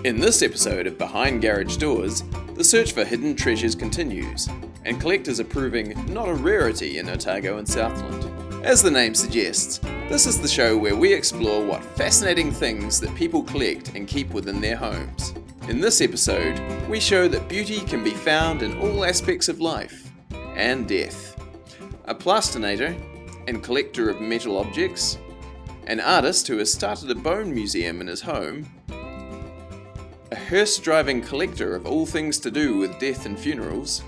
In this episode of Behind Garage Doors, the search for hidden treasures continues, and collectors are proving not a rarity in Otago and Southland. As the name suggests, this is the show where we explore what fascinating things that people collect and keep within their homes. In this episode, we show that beauty can be found in all aspects of life and death. A plastinator and collector of metal objects, an artist who has started a bone museum in his home, a hearse-driving collector of all things to do with death and funerals.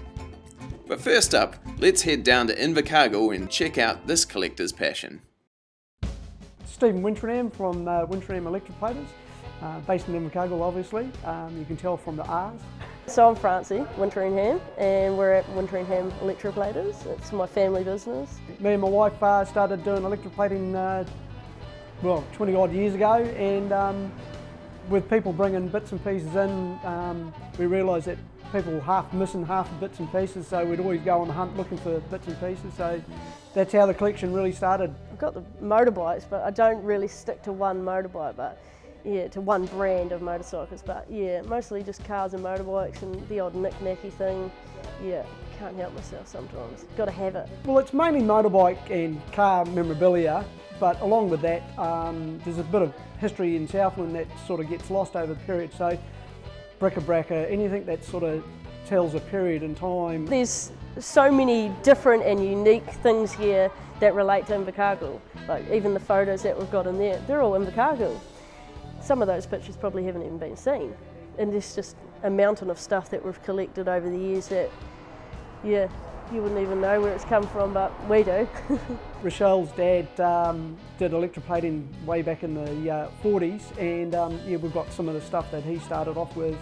But first up, let's head down to Invercargill and check out this collector's passion. Steen Winter from Winter Electroplaters, based in Invercargill obviously. You can tell from the R's. So I'm Francie, Winteringham, and we're at Winteringham Electroplaters. It's my family business. Me and my wife started doing electroplating 20 odd years ago, and with people bringing bits and pieces in, we realised that people were missing half the bits and pieces, so we'd always go on the hunt looking for bits and pieces. So that's how the collection really started. I've got the motorbikes, but I don't really stick to one motorbike, but yeah, to one brand of motorcycles. But yeah, mostly just cars and motorbikes and the odd knick-knacky thing. Yeah, can't help myself sometimes. Got to have it. Well, it's mainly motorbike and car memorabilia, but along with that, there's a bit of history in Southland that sort of gets lost over the period. So bric-a-brac, anything that sort of tells a period in time. There's so many different and unique things here that relate to Invercargill. Like even the photos that we've got in there, they're all Invercargill. Some of those pictures probably haven't even been seen. And there's just a mountain of stuff that we've collected over the years that, yeah, you wouldn't even know where it's come from, but we do. Rochelle's dad did electroplating way back in the 40s, and yeah, we've got some of the stuff that he started off with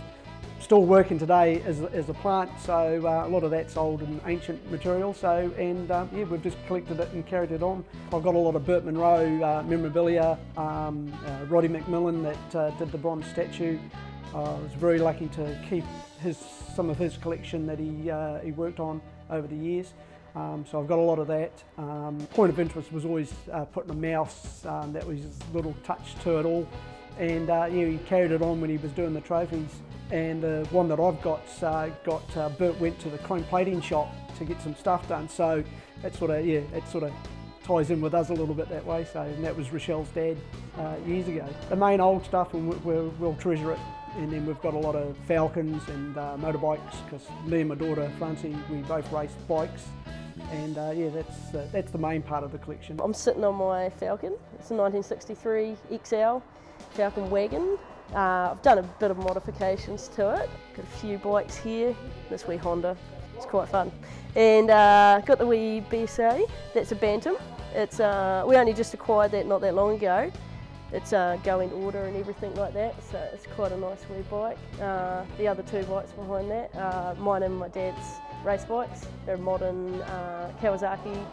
still working today as a plant, so a lot of that's old and ancient material, so, and yeah, we've just collected it and carried it on. I've got a lot of Burt Munro memorabilia, Roddy McMillan that did the bronze statue. I was very lucky to keep some of his collection that he worked on over the years. So I've got a lot of that. Point of interest was always putting a mouse, that was his little touch to it all. And yeah, he carried it on when he was doing the trophies. And the one that I've got Bert went to the chrome plating shop to get some stuff done. So that sort of, yeah, it sort of ties in with us a little bit that way. So, and that was Rochelle's dad years ago. The main old stuff, and we'll treasure it. And then we've got a lot of Falcons and motorbikes, because me and my daughter Francie, we both race bikes, and yeah, that's the main part of the collection. I'm sitting on my Falcon. It's a 1963 XL Falcon wagon. I've done a bit of modifications to it. Got a few bikes here. This wee Honda, it's quite fun. And got the wee BSA. That's a Bantam. It's we only just acquired that not that long ago. It's going to order and everything like that, so it's quite a nice wee bike. The other two bikes behind that, mine and my dad's race bikes. They're modern Kawasaki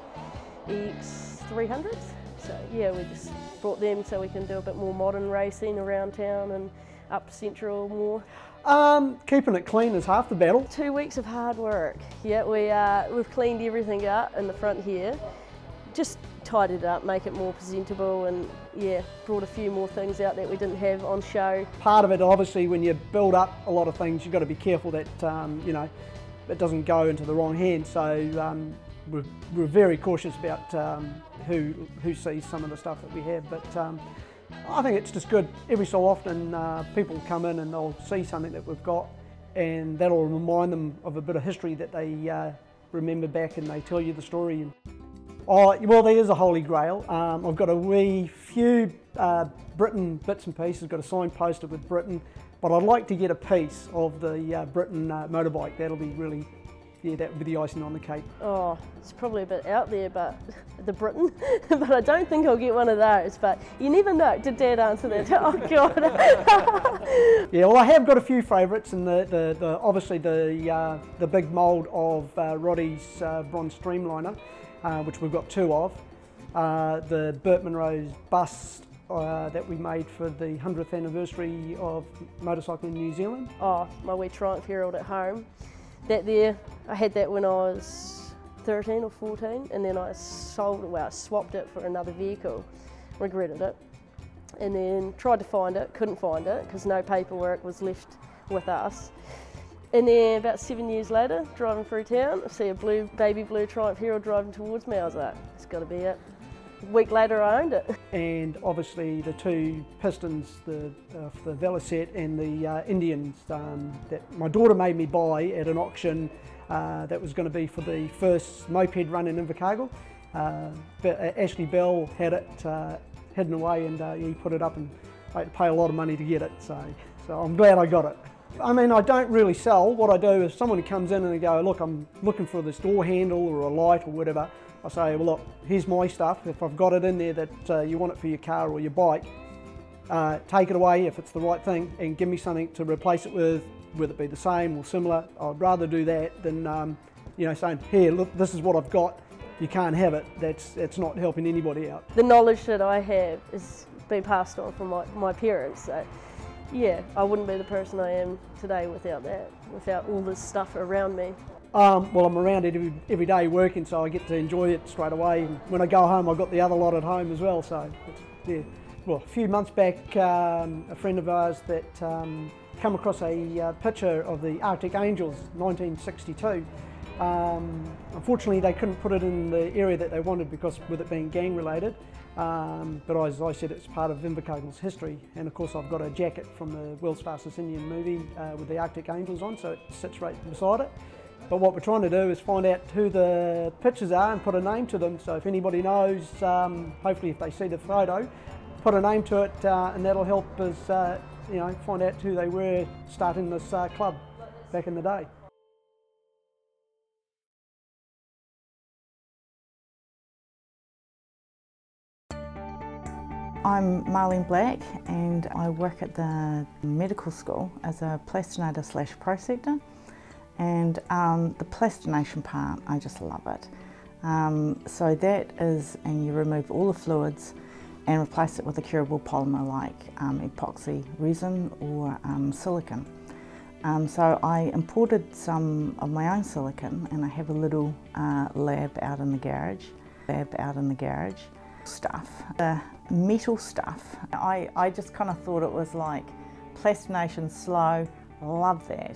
EX300s. So yeah, we just brought them so we can do a bit more modern racing around town and up central more. Keeping it clean is half the battle. 2 weeks of hard work. Yeah, we've cleaned everything up in the front here. Just tidied it up, make it more presentable, and yeah, brought a few more things out that we didn't have on show. Part of it, obviously, when you build up a lot of things, you've got to be careful that you know, it doesn't go into the wrong hands. So we're very cautious about who sees some of the stuff that we have. But I think it's just good. Every so often, people come in and they'll see something that we've got, and that'll remind them of a bit of history that they remember back, and they tell you the story. Oh, well, there is a holy grail. I've got a wee few Britain bits and pieces, got a sign posted with Britain, but I'd like to get a piece of the Britain motorbike. That'll be really, yeah, that would be the icing on the cake. Oh, it's probably a bit out there, but the Britain, but I don't think I'll get one of those, but you never know. Did Dad answer that? Oh, God. Yeah, well, I have got a few favourites, and obviously the big mould of Roddy's bronze streamliner, which we've got two of. The Burt Munro's bust that we made for the 100th anniversary of motorcycling in New Zealand. Oh, my wee Triumph Herald at home. That there, I had that when I was 13 or 14, and then I sold it, well, I swapped it for another vehicle, regretted it. and then tried to find it, couldn't find it because no paperwork was left with us. And then about 7 years later, driving through town, I see a baby blue Triumph Herald driving towards me. I was like, it's got to be it. A week later, I owned it. And obviously the two pistons, the Velicet and the Indians, that my daughter made me buy at an auction that was going to be for the first moped run in Invercargill. But Ashley Bell had it hidden away, and he put it up, and I had to pay a lot of money to get it. So I'm glad I got it. I mean, I don't really sell. What I do is someone who comes in and they go, look, I'm looking for this door handle or a light or whatever. I say, well, look, here's my stuff. If I've got it in there that you want it for your car or your bike, take it away if it's the right thing and give me something to replace it with, whether it be the same or similar. I'd rather do that than saying, here, look, this is what I've got. You can't have it. It's not helping anybody out. The knowledge that I have is being passed on from my parents. So, yeah, I wouldn't be the person I am today without that, without all this stuff around me. Well, I'm around it every day working, so I get to enjoy it straight away. And when I go home, I've got the other lot at home as well. So, yeah. Well, a few months back, a friend of ours that come across a picture of the Arctic Angels, 1962. Unfortunately, they couldn't put it in the area that they wanted because with it being gang related. But as I said, it's part of Invercargill's history, and of course I've got a jacket from the World's Fastest Indian movie with the Arctic Angels on, so it sits right beside it. But what we're trying to do is find out who the pictures are and put a name to them, so if anybody knows, hopefully if they see the photo, put a name to it, and that'll help us find out who they were starting this club back in the day. I'm Marlene Black, and I work at the medical school as a plastinator / prosector, and the plastination part, I just love it. So that is, and you remove all the fluids and replace it with a curable polymer like epoxy resin or silicone. So I imported some of my own silicone, and I have a little lab out in the garage. Stuff. The metal stuff, I just kind of thought it was like plastination slow, love that,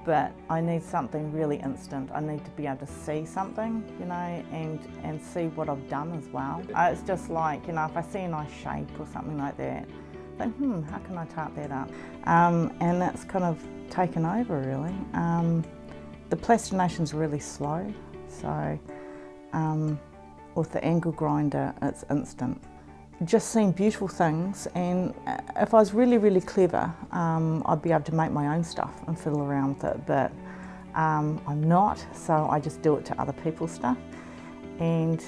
but I need something really instant. I need to be able to see something, and see what I've done as well. It's just like, if I see a nice shape or something like that, I think, how can I tart that up? And that's kind of taken over really. The plastination's really slow, so with the angle grinder, it's instant. Just seeing beautiful things, and if I was really, really clever, I'd be able to make my own stuff and fiddle around with it, but I'm not, so I just do it to other people's stuff. And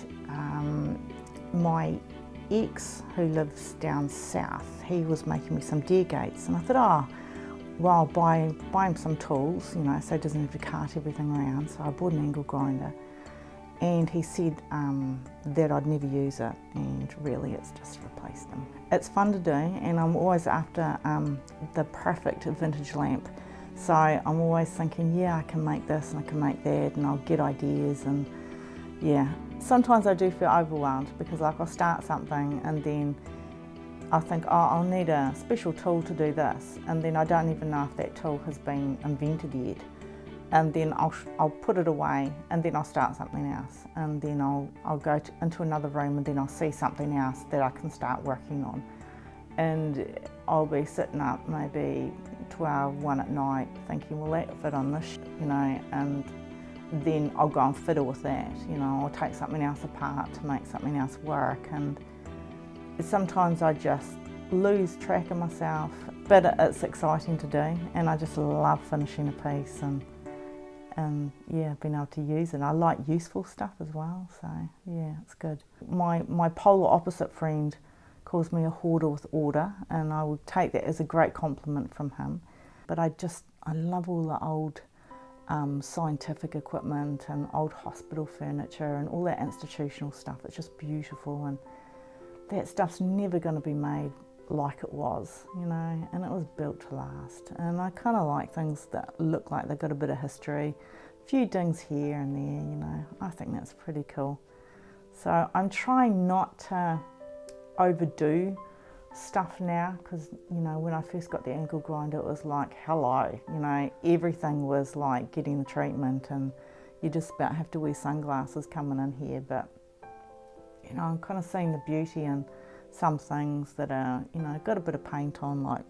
my ex, who lives down south, he was making me some deer gates, and I thought, well, I'll buy him some tools, so he doesn't have to cart everything around, so I bought an angle grinder. And he said that I'd never use it, and really it's just replaced them. It's fun to do, and I'm always after the perfect vintage lamp. So I'm always thinking, yeah, I can make this and I can make that, and I'll get ideas, and yeah. Sometimes I do feel overwhelmed because I'll start something and then I think, oh, I'll need a special tool to do this, and then I don't even know if that tool has been invented yet. And then I'll put it away, and then I'll start something else, and then I'll go into another room, and then I'll see something else that I can start working on. And I'll be sitting up maybe 12, 1 at night thinking, will that fit on this, and then I'll go and fiddle with that, I'll take something else apart to make something else work, and sometimes I just lose track of myself, but it's exciting to do, and I just love finishing a piece and yeah, being able to use it. I like useful stuff as well, so yeah, it's good. My polar opposite friend calls me a hoarder with order, and I would take that as a great compliment from him. But I love all the old scientific equipment and old hospital furniture and all that institutional stuff. It's just beautiful, and that stuff's never going to be made like it was, and it was built to last. And I kind of like things that look like they've got a bit of history, a few dings here and there, I think that's pretty cool. So I'm trying not to overdo stuff now, because you know, when I first got the angle grinder, it was like, hello, you know, everything was like getting the treatment, and you just about have to wear sunglasses coming in here. But you know, I'm kind of seeing the beauty in some things that are, you know, got a bit of paint on. Like,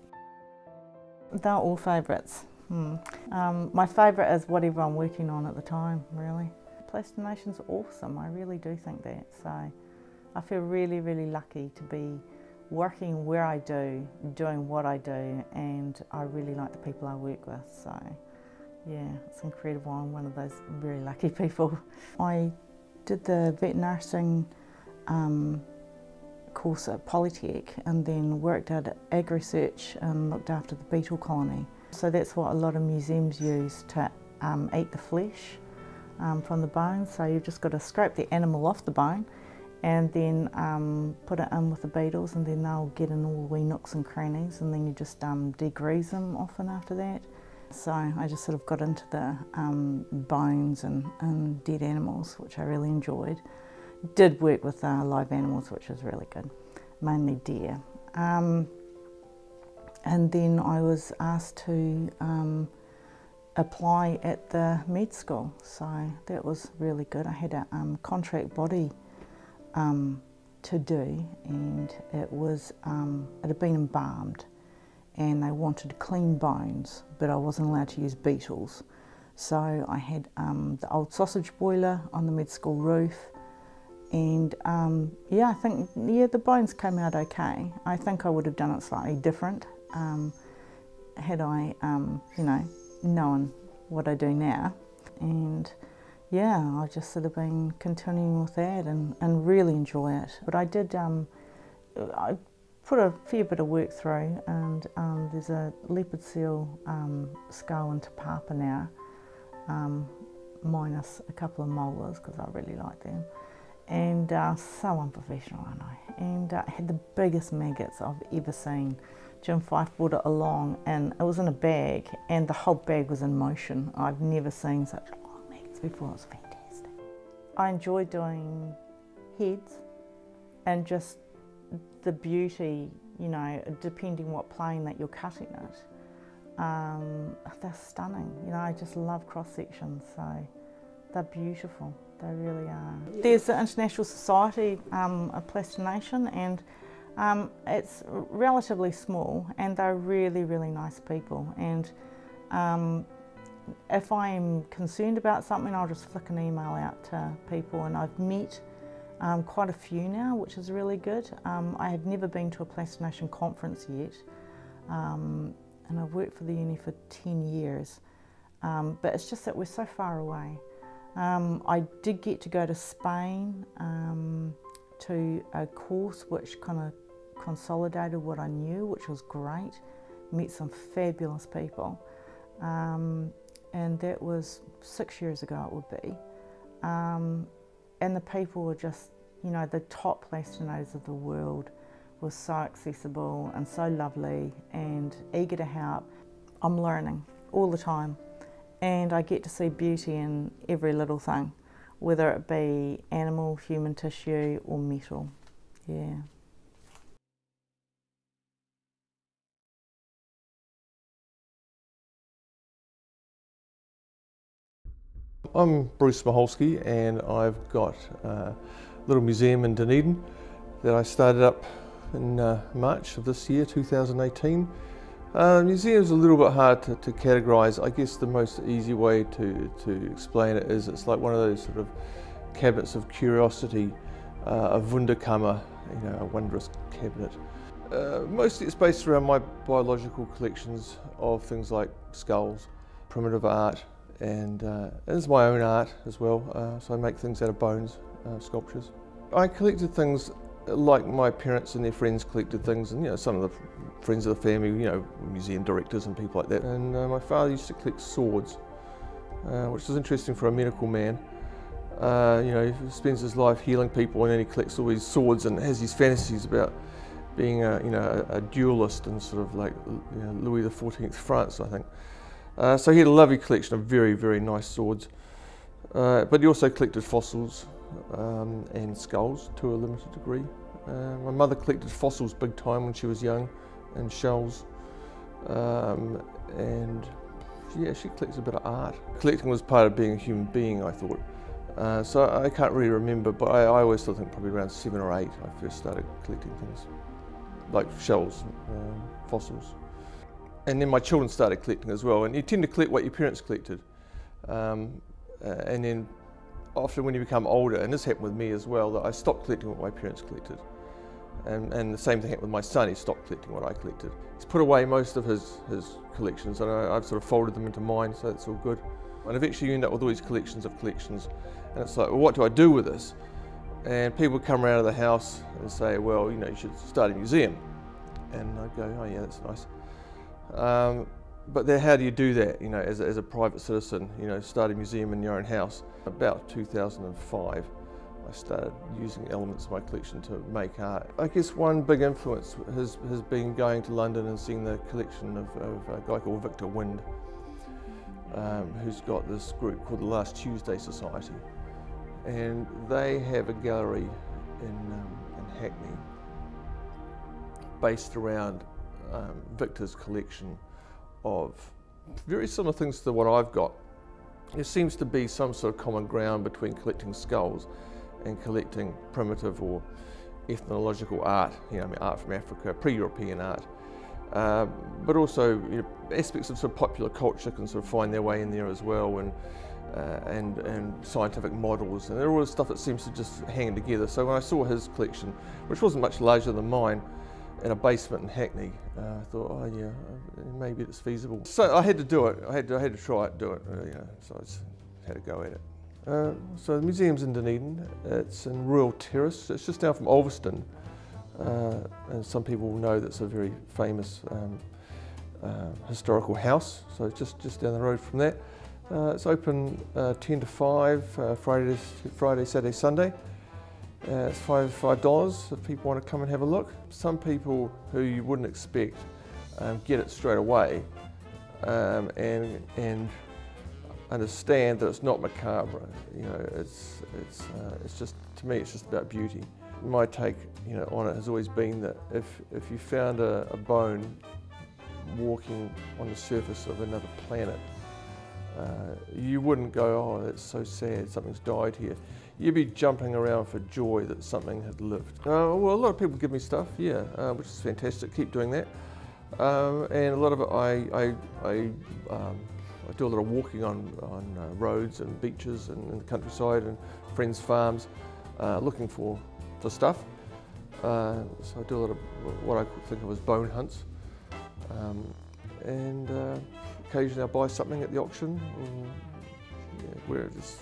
they're all favourites. My favourite is whatever I'm working on at the time, really. Plastination's awesome, I really do think that. So I feel really, really lucky to be working where I do, doing what I do, and I really like the people I work with. So yeah, it's incredible. I'm one of those very lucky people. I did the vet nursing course at Polytech, and then worked at Agri-Research and looked after the beetle colony. So that's what a lot of museums use to eat the flesh from the bone. So you've just got to scrape the animal off the bone and then put it in with the beetles, and then they'll get in all the wee nooks and crannies, and then you just degrease them often after that. So I just sort of got into the bones and dead animals, which I really enjoyed. Did work with live animals, which was really good, mainly deer. And then I was asked to apply at the med school, so that was really good. I had a contract body to do, and it had been embalmed, and they wanted clean bones, but I wasn't allowed to use beetles. So I had the old sausage boiler on the med school roof, and yeah, I think the bones came out okay. I think I would have done it slightly different had I, you know, known what I do now. And yeah, I've just sort of been continuing with that and really enjoy it. But I did, I put a fair bit of work through, and there's a leopard seal skull in Te Papa now, minus a couple of molars, because I really like them. And so unprofessional, I know. And had the biggest maggots I've ever seen. Jim Fife brought it along, and it was in a bag, and the whole bag was in motion. I've never seen such long maggots before. It was fantastic. I enjoy doing heads, and just the beauty, you know, depending what plane that you're cutting it. They're stunning. You know, I just love cross sections, so they're beautiful. They really are. There's the International Society of Plastination, and it's relatively small, and they're really, really nice people. And if I'm concerned about something, I'll just flick an email out to people, and I've met quite a few now, which is really good. I have never been to a Plastination conference yet, and I've worked for the uni for 10 years, but it's just that we're so far away. I did get to go to Spain to a course which kind of consolidated what I knew, which was great. Met some fabulous people, and that was 6 years ago it would be. And the people were just, you know, the top plastinators of the world were so accessible and so lovely and eager to help. I'm learning all the time, and I get to see beauty in every little thing, whether it be animal, human tissue or metal. Yeah. I'm Bruce Maholsky, and I've got a little museum in Dunedin that I started up in March of this year, 2018. Museum's a little bit hard to categorise. I guess the most easy way to explain it is it's like one of those sort of cabinets of curiosity, a Wunderkammer, you know, a wondrous cabinet. Mostly it's based around my biological collections of things like skulls, primitive art, and it's my own art as well, so I make things out of bones, sculptures. I collected things like my parents and their friends collected things, and you know, some of the friends of the family, you know, museum directors and people like that. And my father used to collect swords, which is interesting for a medical man. You know, he spends his life healing people, and then he collects all these swords and has these fantasies about being a duelist in sort of like, you know, Louis XIV France, I think. So he had a lovely collection of very, very nice swords, but he also collected fossils and skulls to a limited degree. My mother collected fossils big time when she was young, and shells, and yeah, she collects a bit of art. Collecting was part of being a human being, I thought. So I can't really remember, but I always still think probably around 7 or 8 I first started collecting things, like shells, fossils. And then my children started collecting as well, and you tend to collect what your parents collected. And then often when you become older, and this happened with me as well, that I stopped collecting what my parents collected. And the same thing happened with my son. He stopped collecting what I collected. He's put away most of his collections, and I've sort of folded them into mine, so that's all good. And eventually you end up with all these collections of collections, and it's like, well, what do I do with this? And people come around to the house and say, well, you know, you should start a museum. And I go, oh yeah, that's nice. But then how do you do that, you know, as a private citizen, you know, start a museum in your own house? About 2005. I started using elements of my collection to make art. I guess one big influence has been going to London and seeing the collection of a guy called Victor Wind, who's got this group called the Last Tuesday Society. And they have a gallery in Hackney based around Victor's collection of very similar things to what I've got. There seems to be some sort of common ground between collecting skulls and collecting primitive or ethnological art, you know, I mean, art from Africa, pre-European art, but also, you know, aspects of sort of popular culture can sort of find their way in there as well, and scientific models, and all this stuff that seems to just hang together. So when I saw his collection, which wasn't much larger than mine, in a basement in Hackney, I thought, oh yeah, maybe it's feasible. So I had to do it. I had to try it, do it. You know, so I just had to go at it. So the museum's in Dunedin. It's in Royal Terrace. It's just down from Ulverston, and some people will know that's a very famous historical house. So it's just down the road from that. It's open 10 to 5, Friday, Saturday, Sunday. It's $5 if people want to come and have a look. Some people who you wouldn't expect get it straight away and understand that it's not macabre. You know, it's just, to me, it's just about beauty. My take, you know, on it has always been that if you found a bone walking on the surface of another planet, you wouldn't go, oh, that's so sad, something's died here. You'd be jumping around for joy that something had lived. Well, a lot of people give me stuff, yeah, which is fantastic. Keep doing that. And a lot of it, I do a lot of walking on roads and beaches and in the countryside and friends' farms, looking for stuff. So I do a lot of what I think of as bone hunts. And occasionally I buy something at the auction, or, yeah, we're just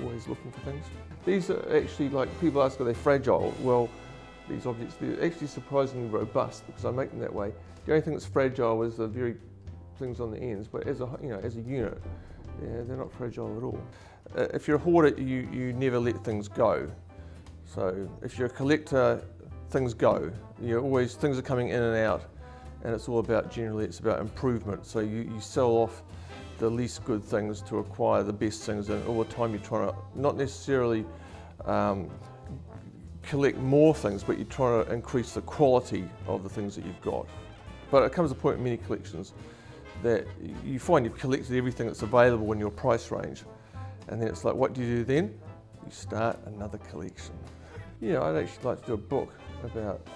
always looking for things. These are actually, like, people ask, are they fragile? Well, these objects, they're actually surprisingly robust because I make them that way. The only thing that's fragile is the very things on the ends, but as a unit, yeah, they're not fragile at all. If you're a hoarder, you never let things go. So if you're a collector, things go. Things are coming in and out, and it's all about, generally, it's about improvement. So you sell off the least good things to acquire the best things, and all the time you're trying to not necessarily collect more things, but you're trying to increase the quality of the things that you've got. But it comes a point in many collections that you find you've collected everything that's available in your price range, and then it's like, what do you do then? You start another collection. Yeah, I'd actually like to do a book about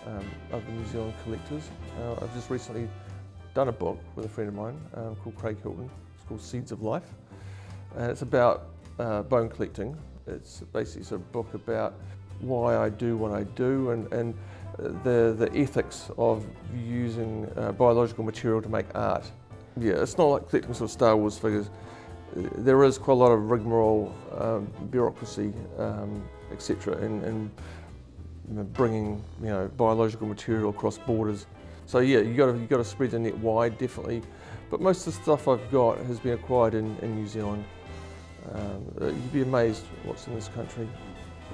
other New Zealand collectors. I've just recently done a book with a friend of mine called Craig Hilton. It's called Seeds of Life, and it's about bone collecting. It's basically a book about why I do what I do, and the ethics of using biological material to make art. Yeah, it's not like collecting sort of Star Wars figures. There is quite a lot of rigmarole, bureaucracy, etc., in bringing, you know, biological material across borders. So yeah, you got to spread the net wide, definitely. But most of the stuff I've got has been acquired in New Zealand. You'd be amazed what's in this country.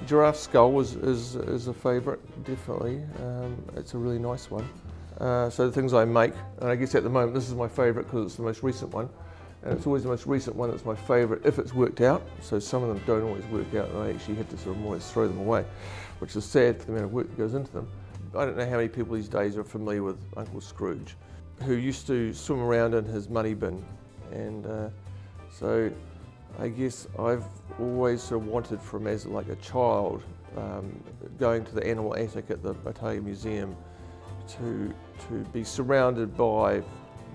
Giraffe skull is a favourite, definitely. It's a really nice one. So the things I make, and I guess at the moment this is my favourite because it's the most recent one. And it's always the most recent one that's my favourite if it's worked out. So some of them don't always work out, and I actually had to sort of always throw them away, which is sad for the amount of work that goes into them. I don't know how many people these days are familiar with Uncle Scrooge, who used to swim around in his money bin. And so I guess I've always sort of wanted from as like a child, going to the animal attic at the Otago Museum, to be surrounded by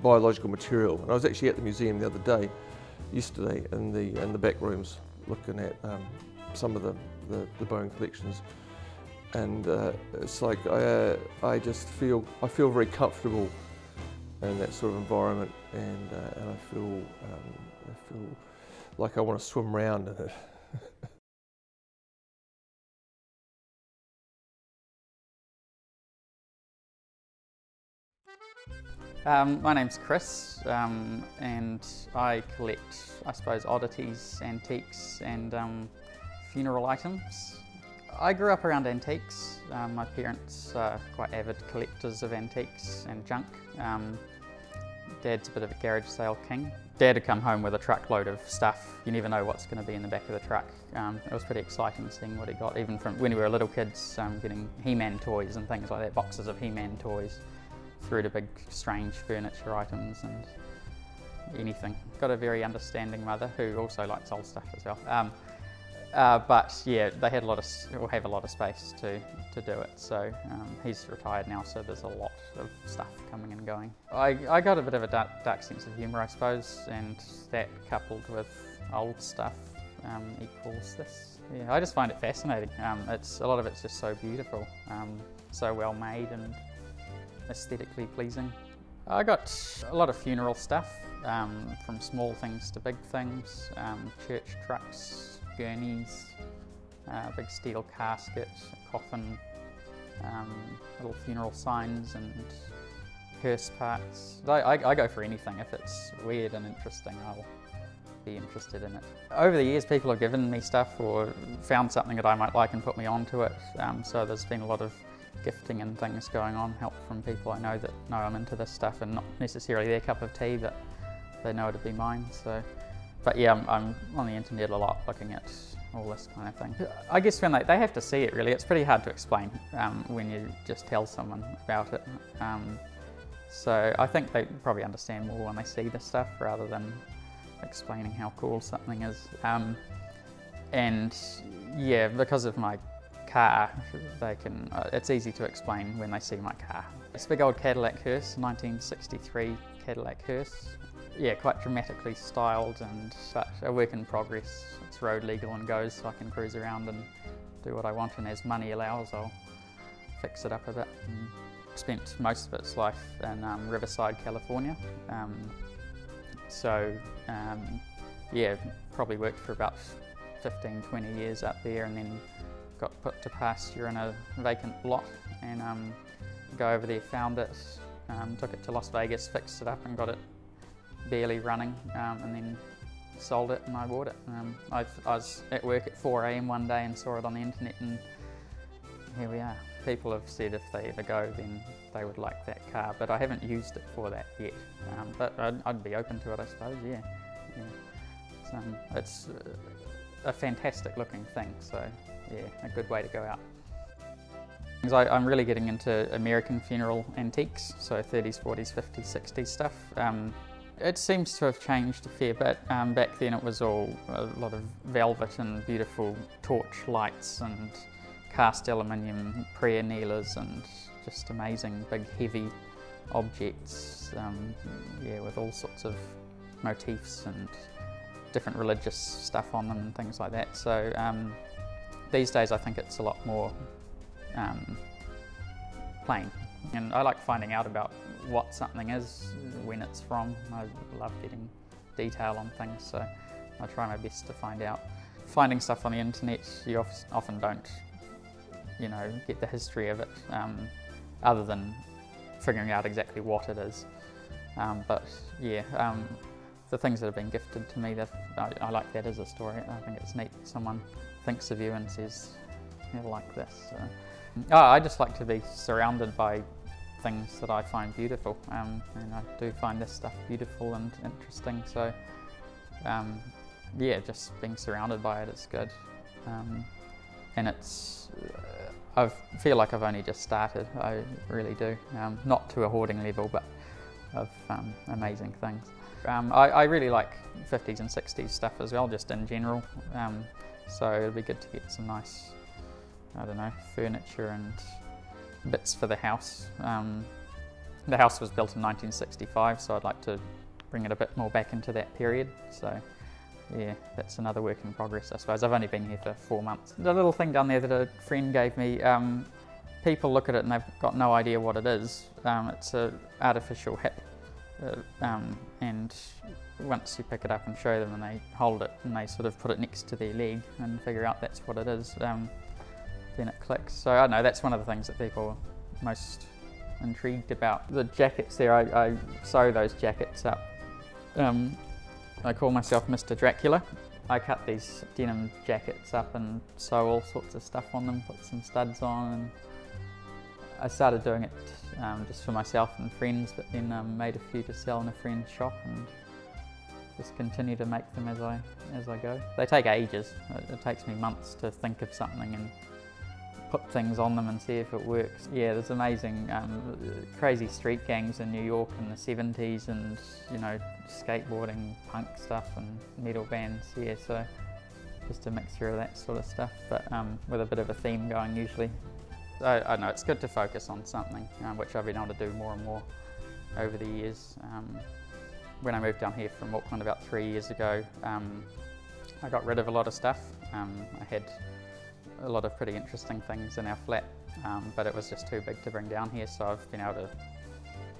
biological material. And I was actually at the museum the other day, yesterday, in the back rooms, looking at some of the bone collections. And it's like I feel very comfortable in that sort of environment, and I feel like I want to swim around in it. My name's Chris, and I collect, I suppose, oddities, antiques, and funeral items. I grew up around antiques. My parents are quite avid collectors of antiques and junk. Dad's a bit of a garage sale king. Dad would come home with a truckload of stuff. You never know what's going to be in the back of the truck. It was pretty exciting seeing what he got, even from when we were little kids, getting He-Man toys and things like that, boxes of He-Man toys, through to big strange furniture items and anything. Got a very understanding mother who also likes old stuff as well. But yeah, they had have a lot of space to do it. So he's retired now, so there's a lot of stuff coming and going. I got a bit of a dark sense of humour, I suppose, and that coupled with old stuff equals this. Yeah, I just find it fascinating. A lot of it's just so beautiful, so well made and aesthetically pleasing. I got a lot of funeral stuff, from small things to big things, church trucks, gurneys, big steel casket, a coffin, little funeral signs and hearse parts. I go for anything. If it's weird and interesting, I'll be interested in it. Over the years, people have given me stuff or found something that I might like and put me onto it, so there's been a lot of gifting and things going on, help from people I know that know I'm into this stuff and not necessarily their cup of tea, but they know it'd be mine. So, but yeah, I'm on the internet a lot looking at all this kind of thing. I guess when they have to see it really, it's pretty hard to explain when you just tell someone about it. So I think they probably understand more when they see the stuff rather than explaining how cool something is. And yeah, because of my car, it's easy to explain when they see my car. It's a big old Cadillac hearse, 1963 Cadillac hearse. Yeah, quite dramatically styled, but a work in progress. It's road legal and goes, so I can cruise around and do what I want, and as money allows, I'll fix it up a bit. Spent most of its life in Riverside, California. Yeah, probably worked for about 15, 20 years up there, and then got put to pasture in a vacant lot, and go over there, found it, took it to Las Vegas, fixed it up and got it barely running, and then sold it and I bought it. I was at work at 4 AM one day and saw it on the internet, and here we are. People have said if they ever go then they would like that car, but I haven't used it for that yet. But I'd be open to it, I suppose, yeah. It's a fantastic looking thing, so yeah, a good way to go out. I'm really getting into American funeral antiques, so 30s, 40s, 50s, 60s stuff. It seems to have changed a fair bit. Back then it was all a lot of velvet and beautiful torch lights and cast aluminium prayer kneelers and just amazing big heavy objects, yeah, with all sorts of motifs and different religious stuff on them and things like that. So these days I think it's a lot more plain, and I like finding out about what something is, when it's from. I love getting detail on things, so I try my best to find out. Finding stuff on the internet, you often don't, you know, get the history of it, other than figuring out exactly what it is. But yeah, the things that have been gifted to me, I like that as a story. I think it's neat. Someone thinks of you and says, "You'll like this." I just like to be surrounded by things that I find beautiful, and I do find this stuff beautiful and interesting, so yeah, just being surrounded by it is good. And it's, I feel like I've only just started, I really do. Not to a hoarding level, but of amazing things. I really like 50s and 60s stuff as well, just in general. So it'd be good to get some nice, I don't know, furniture and bits for the house. The house was built in 1965, so I'd like to bring it a bit more back into that period. So yeah, that's another work in progress, I suppose. I've only been here for 4 months. The little thing down there that a friend gave me, people look at it and they've got no idea what it is. It's an artificial hip, and once you pick it up and show them and they hold it and they sort of put it next to their leg and figure out that's what it is, then it clicks. So I don't know, that's one of the things that people are most intrigued about. The jackets there, I sew those jackets up. I call myself Mr. Dracula. I cut these denim jackets up and sew all sorts of stuff on them, put some studs on, and I started doing it just for myself and friends, but then made a few to sell in a friend's shop and just continue to make them as I go. They take ages. It takes me months to think of something and put things on them and see if it works. Yeah, there's amazing crazy street gangs in New York in the 70s, and you know, skateboarding, punk stuff and metal bands, yeah, so just a mixture of that sort of stuff, but with a bit of a theme going usually. I know it's good to focus on something, which I've been able to do more and more over the years. When I moved down here from Auckland about 3 years ago, I got rid of a lot of stuff. I had a lot of pretty interesting things in our flat, but it was just too big to bring down here, so I've been able to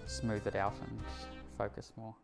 smooth it out and focus more.